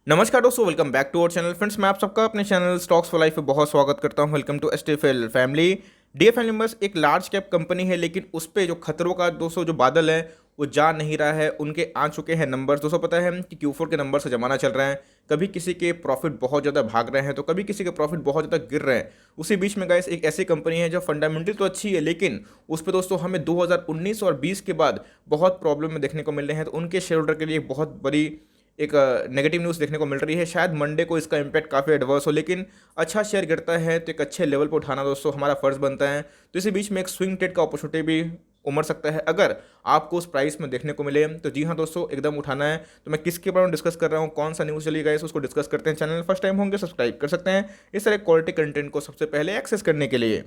नमस्कार दोस्तों, welcome back to our channel. Friends, मैं आप सबका अपने चैनल स्टॉक्स फॉर लाइफ पे बहुत स्वागत करता हूं। Welcome to STFL family. DFL members एक लार्ज कैप कंपनी है, लेकिन उस पे जो खतरों का दोस्तों जो बादल है वो जा नहीं रहा है। उनके आ चुके हैं नंबर्स। दोस्तों पता है कि Q4 के नंबर से जमाना चल रहा है। कभी किसी के प्रॉफिट बहुत ज़्यादा भाग रहे हैं तो कभी किसी के प्रॉफिट बहुत ज़्यादा गिर रहे हैं। उसी बीच में गाइस एक ऐसी कंपनी है जो फंडामेंटल तो अच्छी है, लेकिन उस पर दोस्तों हमें 2019 और 20 के बाद बहुत प्रॉब्लम में देखने को मिल रहे हैं। तो उनके शेयर होल्डर के लिए बहुत बड़ी एक नेगेटिव न्यूज़ देखने को मिल रही है। शायद मंडे को इसका इम्पैक्ट काफ़ी एडवर्स हो, लेकिन अच्छा शेयर गिरता है तो एक अच्छे लेवल पर उठाना दोस्तों हमारा फर्ज बनता है। तो इसी बीच में एक स्विंग ट्रेड का अपॉर्चुनिटी भी उमड़ सकता है अगर आपको उस प्राइस में देखने को मिले। तो जी हाँ दोस्तों, एकदम उठाना है। तो मैं किसके बारे में डिस्कस कर रहा हूँ, कौन सा न्यूज़ चली गई, उसको डिस्कस करते हैं। चैनल फर्स्ट टाइम होंगे सब्सक्राइब कर सकते हैं इस तरह क्वालिटी कंटेंट को सबसे पहले एक्सेस करने के लिए।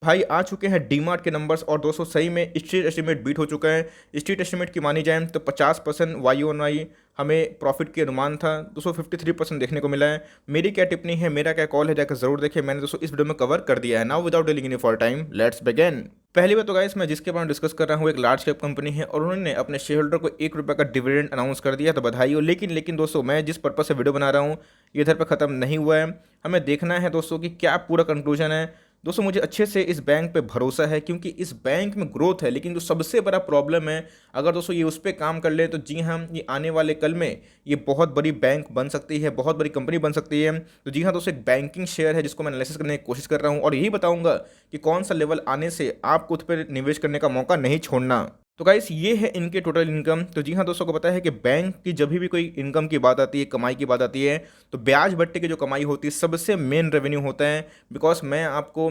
भाई आ चुके हैं डीमार्ट के नंबर्स और दोस्तों सही में स्ट्रीट एस्टिमेट बीट हो चुका है। स्ट्रीट एस्टिमेट की मानी जाए तो 50% वाई ऑन वाई हमें प्रॉफिट के अनुमान था। दोस्तों 53% देखने को मिला है। मेरी क्या टिप्पणी है, मेरा क्या कॉल है, जाकर जरूर देखें। मैंने दोस्तों इस वीडियो में कवर कर दिया है। Now without delaying any for time, let's begin. पहली बात तो गाइस, मैं जिसके बारे में डिस्कस कर रहा हूँ एक लार्ज कैप कंपनी है और उन्होंने अपने शेयर होल्डर को ₹1 का डिविडेंड अनाउंस कर दिया। तो बधाई हो। लेकिन दोस्तों मैं जिस पर्पज से वीडियो बना रहा हूँ ये इधर पर खत्म नहीं हुआ है। हमें देखना है दोस्तों कि क्या पूरा कंक्लूजन है। दोस्तों मुझे अच्छे से इस बैंक पे भरोसा है क्योंकि इस बैंक में ग्रोथ है, लेकिन जो सबसे बड़ा प्रॉब्लम है, अगर दोस्तों ये उस पर काम कर ले तो जी हाँ, ये आने वाले कल में ये बहुत बड़ी बैंक बन सकती है, बहुत बड़ी कंपनी बन सकती है। तो जी हाँ दोस्तों, एक बैंकिंग शेयर है जिसको मैं एनालिसिस करने की कोशिश कर रहा हूँ और यही बताऊंगा कि कौन सा लेवल आने से आपको उस पर निवेश करने का मौका नहीं छोड़ना। तो गाइस ये है इनके टोटल इनकम। तो जी हाँ दोस्तों को पता है कि बैंक की जब भी कोई इनकम की बात आती है, कमाई की बात आती है, तो ब्याज भत्ते की जो कमाई होती है सबसे मेन रेवेन्यू होता है। बिकॉज मैं आपको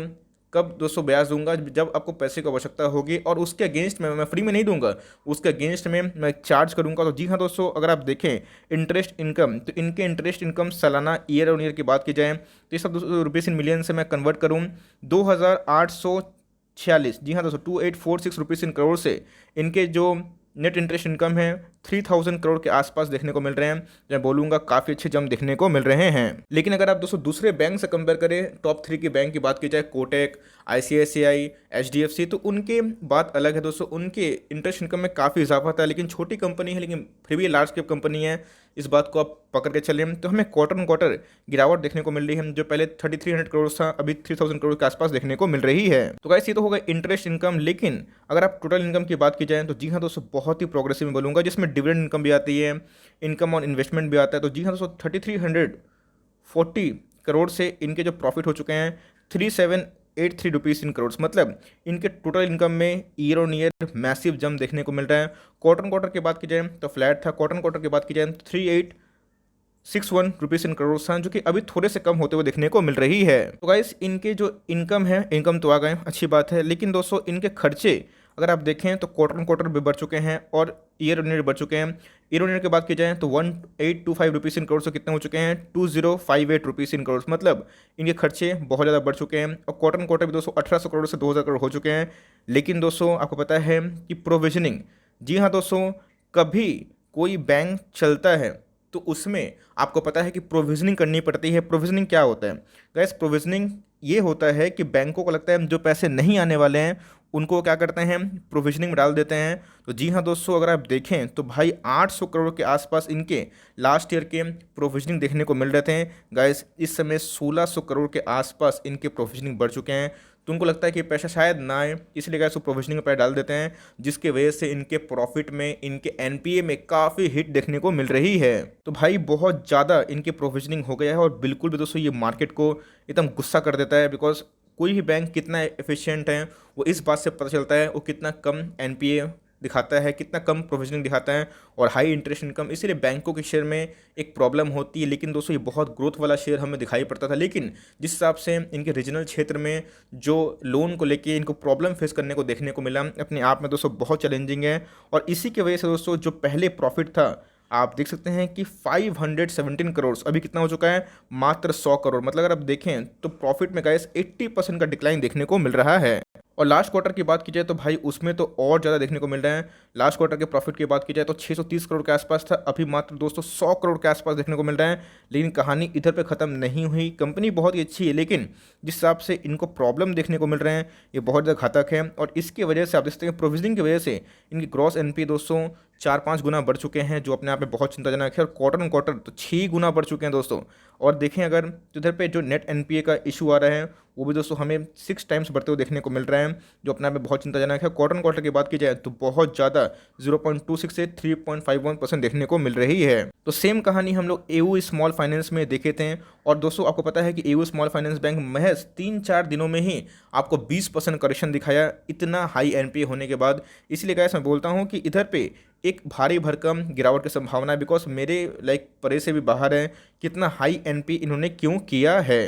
कब दोस्तों ब्याज दूंगा, जब आपको पैसे की आवश्यकता होगी और उसके अगेंस्ट में मैं फ्री में नहीं दूंगा, उसके अगेंस्ट में मैं चार्ज करूंगा। तो जी हाँ दोस्तों, अगर आप देखें इंटरेस्ट इनकम, तो इनके इंटरेस्ट इनकम सालाना ईयर ऑन ईयर की बात की जाए तो ये सब दोस्तों रुपीज़ इन मिलियन से मैं कन्वर्ट करूँ 2846, जी हाँ दोस्तों 2846 रुपीज़ इन करोड़ से इनके जो नेट इंटरेस्ट इनकम है 3000 करोड़ के आसपास देखने को मिल रहे हैं। मैं बोलूँगा काफ़ी अच्छे जम देखने को मिल रहे हैं। लेकिन अगर आप दोस्तों दूसरे बैंक से कंपेयर करें, टॉप 3 की बैंक की बात की जाए, कोटक, ICICI, HDFC, तो उनके बात अलग है दोस्तों। उनके इंटरेस्ट इनकम में काफ़ी इजाफा था, लेकिन छोटी कंपनी है, लेकिन फिर भी लार्ज कैप कंपनी है। इस बात को आप पकड़ के चलें तो हमें क्वार्टर ऑन क्वार्टर गिरावट देखने को मिल रही है। जो पहले 3300 करोड़ था, अभी 3000 करोड़ के आसपास देखने को मिल रही है। तो गाइस ये तो होगा इंटरेस्ट इनकम। लेकिन अगर आप टोटल इनकम की बात की जाए तो जी हाँ दोस्तों बहुत ही प्रोग्रेसिव बोलूँगा, जिसमें डिविडेंड इनकम भी आती है, इनकम ऑन इन्वेस्टमेंट भी आता है। तो जी हाँ दोस्तों 3340 करोड़ से इनके जो प्रॉफिट हो चुके हैं 3783 रुपीज़ इन करोड़, मतलब इनके टोटल इनकम में year on year massive jump देखने को मिल रहा है। क्वार्टर क्वार्टर की बात की जाए तो फ्लैट था, क्वार्टर क्वार्टर की बात की जाए तो 3861 रुपीज़ इन करोड़ था, जो कि अभी थोड़े से कम होते हुए देखने को मिल रही है। तो गाइस इनके जो इनकम है, इनकम तो आ गए, अच्छी बात है, लेकिन दोस्तों इनके खर्चे अगर आप देखें तो क्वार्टर क्वार्टर भी बढ़ चुके हैं और ईयर ऑन ईयर बढ़ चुके हैं। ईयर ऑन ईयर की बात की जाए तो 1825 रुपीज़ इन करोड़ से कितने हो चुके हैं 2058 रुपीज़ इन करोड़, मतलब इनके खर्चे बहुत ज़्यादा बढ़ चुके हैं। और क्वार्टर क्वार्टर भी दोस्तों 1800 करोड़ से 2000 करोड़ हो चुके हैं। लेकिन दोस्तों आपको पता है कि प्रोविजनिंग, जी हाँ दोस्तों, कभी कोई बैंक चलता है तो उसमें आपको पता है कि प्रोविजनिंग करनी पड़ती है। प्रोविजनिंग क्या होता है गैस? प्रोविजनिंग ये होता है कि बैंकों को लगता है जो पैसे नहीं आने वाले हैं उनको क्या करते हैं, प्रोविजनिंग में डाल देते हैं। तो जी हाँ दोस्तों, अगर आप देखें तो भाई 800 करोड़ के आसपास इनके लास्ट ईयर के प्रोविजनिंग देखने को मिल रहे थे। गाइस इस समय 1600 करोड़ के आसपास इनके प्रोविजनिंग बढ़ चुके हैं। तो उनको लगता है कि पैसा शायद ना आए, इसलिए गाइस वो प्रोविजनिंग में पैसा डाल देते हैं, जिसके वजह से इनके प्रॉफिट में, इनके NPA में काफ़ी हिट देखने को मिल रही है। तो भाई बहुत ज़्यादा इनके प्रोविजनिंग हो गया है और बिल्कुल भी दोस्तों ये मार्केट को एकदम गुस्सा कर देता है। बिकॉज कोई भी बैंक कितना एफिशिएंट है वो इस बात से पता चलता है वो कितना कम NPA दिखाता है, कितना कम प्रोविजनिंग दिखाता है और हाई इंटरेस्ट इनकम। इसीलिए बैंकों के शेयर में एक प्रॉब्लम होती है। लेकिन दोस्तों ये बहुत ग्रोथ वाला शेयर हमें दिखाई पड़ता था, लेकिन जिस हिसाब से इनके रीजनल क्षेत्र में जो लोन को लेके इनको प्रॉब्लम फेस करने को देखने को मिला, अपने आप में दोस्तों बहुत चैलेंजिंग है। और इसी की वजह से दोस्तों जो पहले प्रॉफिट था आप देख सकते हैं कि 517 करोड़ अभी कितना हो चुका है, मात्र 100 करोड़। मतलब अगर आप देखें तो प्रॉफिट में गाइस 80% का डिक्लाइन देखने को मिल रहा है। और लास्ट क्वार्टर की बात की जाए तो भाई उसमें तो और ज़्यादा देखने को मिल रहा है। लास्ट क्वार्टर के प्रॉफिट की बात की जाए तो 630 करोड़ के आसपास था, अभी मात्र दोस्तों 100 करोड़ के आसपास देखने को मिल रहा है। लेकिन कहानी इधर पे ख़त्म नहीं हुई, कंपनी बहुत ही अच्छी है, लेकिन जिस हिसाब से इनको प्रॉब्लम देखने को मिल रहे हैं ये बहुत ज़्यादा घातक है। और इसकी वजह से आप देख सकते हैं प्रोविजनिंग की वजह से इनकी ग्रॉस एनपी दोस्तों 4-5 गुना बढ़ चुके हैं, जो अपने आप में बहुत चिंताजनक है। और क्वार्टर ऑन क्वार्टर तो 6 गुना बढ़ चुके हैं दोस्तों। और देखें अगर तो इधर पे जो नेट एनपीए का इशू आ रहा है वो भी दोस्तों हमें 6 टाइम्स बढ़ते हुए देखने को मिल रहा है, जो अपने आप में बहुत चिंताजनक है। क्वार्टर ऑन क्वार्टर की बात की जाए तो बहुत ज़्यादा 0.26 से 3.51% देखने को मिल रही है। तो सेम कहानी हम लोग एयू स्मॉल फाइनेंस में देखे थे। और दोस्तों आपको पता है कि एयू स्मॉल फाइनेंस बैंक महज 3-4 दिनों में ही आपको 20% करेक्शन दिखाया, इतना हाई एनपीए होने के बाद। इसलिए गाइस मैं बोलता हूँ कि इधर पे एक भारी भरकम गिरावट की संभावना है, बिकॉज मेरे परे से भी बाहर है कितना हाई एनपी इन्होंने क्यों किया है।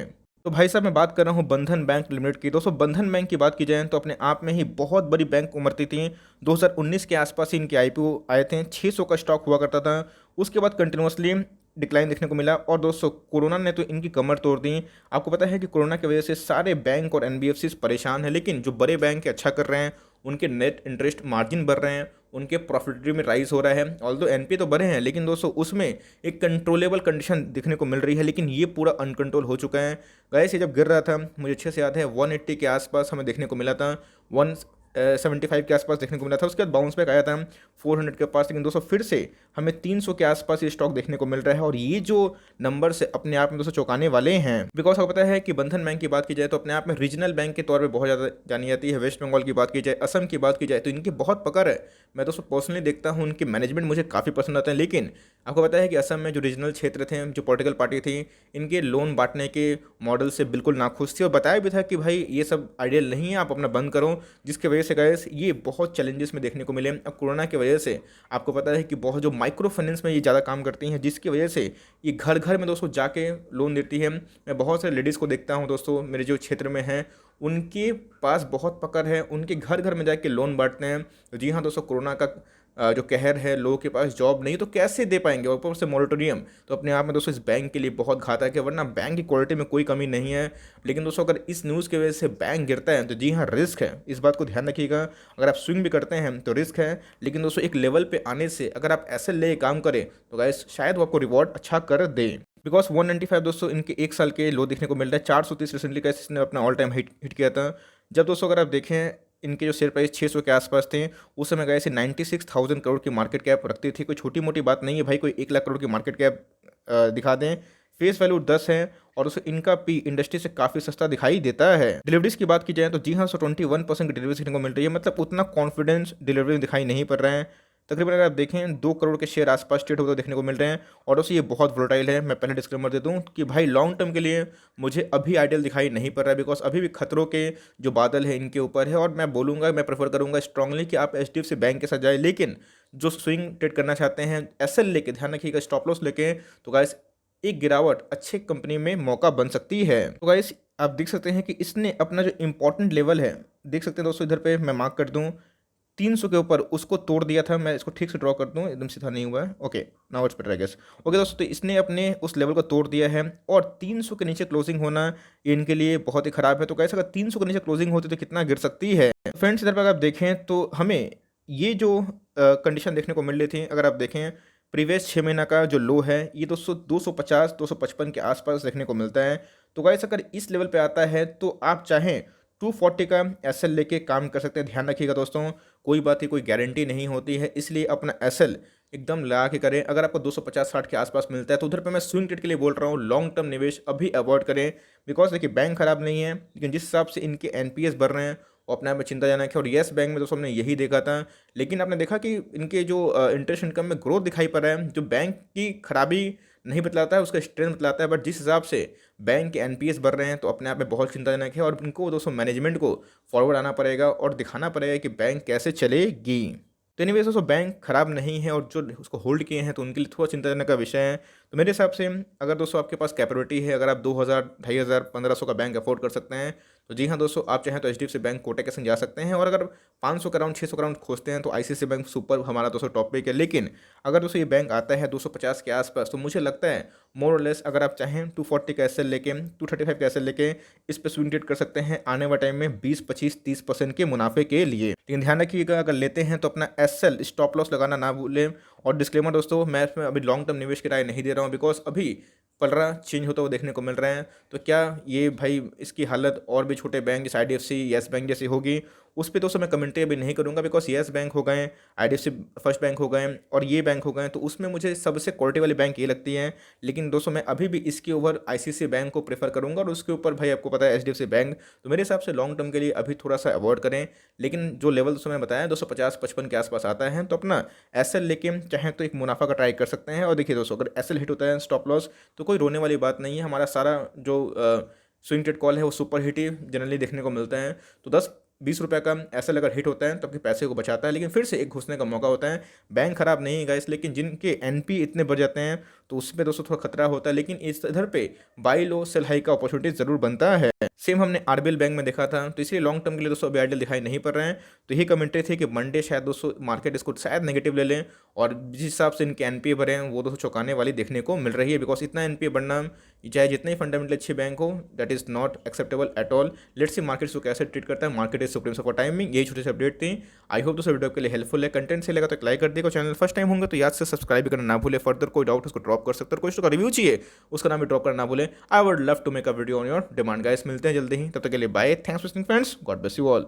तो भाई साहब मैं बात कर रहा हूँ बंधन बैंक लिमिटेड की। दोस्तों बंधन बैंक की बात की जाए तो अपने आप में ही बहुत बड़ी बैंक उमरती थी। 2019 के आसपास ही इनके आईपीओ आए थे, 600 का स्टॉक हुआ करता था। उसके बाद कंटिन्यूसली डिक्लाइन देखने को मिला। और दोस्तों कोरोना ने तो इनकी कमर तोड़ दी। आपको पता है कि कोरोना की वजह से सारे बैंक और एनबीएफसी परेशान हैं, लेकिन जो बड़े बैंक अच्छा कर रहे हैं उनके नेट इंटरेस्ट मार्जिन बढ़ रहे हैं, उनके प्रॉफिटेबिलिटी में राइज हो रहा है। ऑल्दो एनपी तो बढ़े हैं, लेकिन दोस्तों उसमें एक कंट्रोलेबल कंडीशन देखने को मिल रही है, लेकिन ये पूरा अनकंट्रोल हो चुका है। गैस ये जब गिर रहा था मुझे अच्छे से याद है 180 के आसपास हमें देखने को मिला था, 175 के आसपास देखने को मिला था। उसके बाद बाउंस बैक आया था 400 के पास, लेकिन दोस्तों फिर से हमें 300 के आसपास ये स्टॉक देखने को मिल रहा है। और ये जो नंबर से अपने आप में दोस्तों चौंकाने वाले हैं, बिकॉज आपको पता है कि बंधन बैंक की बात की जाए तो अपने आप में रीजनल बैंक के तौर पर बहुत ज़्यादा जानी जाती है। वेस्ट बंगाल की बात की जाए, असम की बात की जाए तो इनकी बहुत पकड़ है। मैं दोस्तों पर्सनली देखता हूँ, उनके मैनेजमेंट मुझे काफ़ी पसंद आते हैं। लेकिन आपको पता है कि असम में जो रीजनल क्षेत्र थे, जो पॉलिटिकल पार्टी थी, इनके लोन बांटने के मॉडल से बिल्कुल नाखुश थी और बताया भी था कि भाई ये सब आइडियल नहीं है, आप अपना बंद करो। जिसकी वजह से गैस ये बहुत चैलेंजेस में देखने को मिले। अब कोरोना की वजह से आपको पता है कि बहुत जो माइक्रो फाइनेंस में ये ज़्यादा काम करती हैं, जिसकी वजह से ये घर घर में दोस्तों जाके लोन देती है। मैं बहुत सारे लेडीज़ को देखता हूँ दोस्तों मेरे जो क्षेत्र में हैं, उनके पास बहुत पकड़ है, उनके घर घर में जाके लोन बांटते हैं। तो जी हाँ दोस्तों, कोरोना का जो कहर है, लोगों के पास जॉब नहीं तो कैसे दे पाएंगे, और ऊपर से मॉरेटोरियम तो अपने आप में दोस्तों इस बैंक के लिए बहुत घातक है। वरना बैंक की क्वालिटी में कोई कमी नहीं है, लेकिन दोस्तों अगर इस न्यूज़ की वजह से बैंक गिरता है तो जी हाँ रिस्क है, इस बात को ध्यान रखिएगा। अगर आप स्विंग भी करते हैं तो रिस्क है, लेकिन दोस्तों एक लेवल पे आने से अगर आप ऐसे ले काम करें तो गाइस शायद वो आपको रिवॉर्ड अच्छा कर दे। बिकॉज 195 दोस्तों इनके एक साल के लो देखने को मिल रहा है। 430 रिसेंटली का इसने अपना ऑल टाइम हिट किया था। जब दोस्तों अगर आप देखें इनके जो शेयर प्राइस 600 के आसपास थे, उस समय गए से 96,000 करोड़ की मार्केट कैप रखती थी। कोई छोटी मोटी बात नहीं है भाई, कोई 1 लाख करोड़ की मार्केट कैप दिखा दें। फेस वैल्यू 10 है और उसे इनका पी इंडस्ट्री से काफ़ी सस्ता दिखाई देता है। डिलीवरीज की बात की जाए तो जी हाँ 21% की डिलीवरी देखने को मिल रही है, मतलब उतना कॉन्फिडेंस डिलीवरी में दिखाई नहीं पड़ रहा है। तकरीबन अगर आप देखें 2 करोड़ के शेयर आसपास ट्रेड होते देखने को मिल रहे हैं। और दोस्तों ये बहुत वोलेटाइल है। मैं पहले डिस्क्लेमर दे दूं कि भाई लॉन्ग टर्म के लिए मुझे अभी आइडियल दिखाई नहीं पड़ रहा है, बिकॉज अभी भी खतरों के जो बादल है इनके ऊपर है। और मैं बोलूँगा, मैं प्रेफर करूँगा स्ट्रांगली कि आप एचडीएफसी बैंक के साथ जाए, लेकिन जो स्विंग ट्रेड करना चाहते हैं एसएल लेके ध्यान रखिएगा, स्टॉप लॉस लेके, तो गाइस एक गिरावट अच्छे कंपनी में मौका बन सकती है। तो गाइस आप देख सकते हैं कि इसने अपना जो इंपॉर्टेंट लेवल है, देख सकते हैं दोस्तों इधर पे मैं मार्क कर दूं 300 के ऊपर, उसको तोड़ दिया था। मैं इसको ठीक से ड्रॉ कर दूं, एकदम सीधा नहीं हुआ है। Okay now it's better I guess. Okay दोस्तों, तो इसने अपने उस लेवल को तोड़ दिया है और 300 के नीचे क्लोजिंग होना ये इनके लिए बहुत ही खराब है। तो कैसे अगर 300 के नीचे क्लोजिंग होती तो कितना गिर सकती है। फ्रेंड्स इधर पर अगर आप देखें तो हमें ये जो कंडीशन देखने को मिल रही थी, अगर आप देखें प्रीवियस 6 महीना का जो लो है ये दोस्तों 250-255 के आसपास देखने को मिलता है। तो गाइस अगर इस लेवल पे आता है तो आप चाहें 240 का एसएल लेके काम कर सकते हैं। ध्यान रखिएगा दोस्तों, कोई बात की कोई गारंटी नहीं होती है, इसलिए अपना एसएल एकदम लगा के करें। अगर आपको 250-60 के आसपास मिलता है तो उधर पे मैं स्विंग ट्रेड के लिए बोल रहा हूँ, लॉन्ग टर्म निवेश अभी अवॉइड करें। बिकॉज देखिए बैंक खराब नहीं है, लेकिन जिस हिसाब से इनके एनपीएस बढ़ रहे हैं वो अपने आप में चिंताजनक है। और येस बैंक में दोस्तों हमने यही देखा था, लेकिन आपने देखा कि इनके जो इंटरेस्ट इनकम में ग्रोथ दिखाई पड़ रहा है, जो बैंक की खराबी नहीं बतलाता है उसका स्ट्रेंथ बतलाता है। बट जिस हिसाब से बैंक के एनपीएस बढ़ रहे हैं तो अपने आप में बहुत चिंताजनक है। और इनको दोस्तों मैनेजमेंट को फॉरवर्ड आना पड़ेगा और दिखाना पड़ेगा कि बैंक कैसे चलेगी। तो एनीवेज दोस्तों बैंक खराब नहीं है और जो उसको होल्ड किए हैं तो उनके लिए थोड़ा चिंताजनक का विषय है। तो मेरे हिसाब से अगर दोस्तों आपके पास कैपेबिलिटी है, अगर आप 2,000, 2,500, 1,500 का बैंक अफोर्ड कर सकते हैं तो जी हाँ दोस्तों, आप चाहें तो एचडीएफसी बैंक कोटक के संग जा सकते हैं, और अगर 500 का राउंड 600 का राउंड खोजते हैं तो आईसीआईसी बैंक सुपर हमारा दोस्तों टॉप पे है। लेकिन अगर दोस्तों ये बैंक आता है 250 के आसपास, तो मुझे लगता है मोर और लेस अगर आप चाहें 240 का एसएल लेके 235 का एसएल लेके इस पे स्विंग ट्रेड कर सकते हैं आने वाले टाइम में 20-25-30% के मुनाफे के लिए। लेकिन ध्यान रखिएगा, अगर लेते हैं तो अपना एसएल स्टॉप लॉस लगाना ना भूलें। और डिस्क्लेमर दोस्तों, मैं इसमें अभी लॉन्ग टर्म निवेश की राय नहीं दे रहा हूँ, बिकॉज अभी पलड़ा चेंज होता हुआ देखने को मिल रहे हैं। तो क्या ये भाई इसकी हालत और भी छोटे बैंक जैसे आईडीएफसी येस बैंक जैसी होगी, उस पर दोस्तों मैं कमेंट्री अभी नहीं करूंगा, बिकॉज येस बैंक हो गए, आईडीएफसी फर्स्ट बैंक हो गए और ये बैंक हो गए, तो उसमें मुझे सबसे क्वालिटी वाली बैंक ये लगती है। लेकिन दोस्तों मैं अभी भी इसके ओवर आईसीआईसी बैंक को प्रेफर करूंगा, और उसके ऊपर भाई आपको पता है एचडीएफसी बैंक, तो मेरे हिसाब से लॉन्ग टर्म के लिए अभी थोड़ा सा अवॉइड करें। लेकिन जो लेवल दोस्तों मैं बताया 250-55 के आसपास आता है, तो अपना एसएल लेके चाहें तो एक मुनाफा का ट्राई कर सकते हैं। और देखिए दोस्तों, अगर एसएल हिट होता है स्टॉप लॉस, तो कोई रोने वाली बात नहीं है। हमारा सारा जो स्विंग ट्रेड कॉल है वो सुपर हिट ही जनरली देखने को मिलता है। तो 10-20 रुपये का ऐसा अगर हिट होता है तो आपके पैसे को बचाता है, लेकिन फिर से एक घुसने का मौका होता है। बैंक खराब नहीं है गाइस, लेकिन जिनके एनपी इतने बढ़ जाते हैं तो उसमें दोस्तों थोड़ा खतरा होता है। लेकिन इस इधर पे बाई लो सेल हाई का अपॉर्चुनिटी जरूर बनता है। सेम हमने आरबीएल बैंक में देखा था, तो इसलिए लॉन्ग टर्म के लिए दोस्तों अभी आइडियल दिखाई नहीं पड़ रहे हैं। तो यही कमेंट्री थी कि मंडे शायद दोस्तों मार्केट इसको शायद नेगेटिव ले लें, और जिस हिसाब से इनके एनपीए बढ़े हैं वो दोस्तों चौंकाने वाली देखने को मिल रही है। बिकॉज इतना एनपीए बढ़ना, चाहे जितने ही फंडामेंटल अच्छे बैंक हो, that is not acceptable at all. Let's see market को कैसे ट्रीट करता है। Market is supreme for timing. यही छोटी सी अपडेट थी। आई होप दोस्तों वीडियो के लिए हेल्पफुल है। कंटेंट से लगा तो लाइक कर देगा। चैनल फर्स्ट टाइम होंगे तो याद से सब्सक्राइब करना ना भूले। फर्दर कोई डाउट उसको ड्रॉप कर सकते हैं, कोई रिव्यू चाहिए उसका नाम भी ड्रॉप करना ना भूले। I would love to make a video on your demand guys. मिलते हैं जल्दी ही, तब तक के लिए bye. Thanks for watching friends, God bless you all.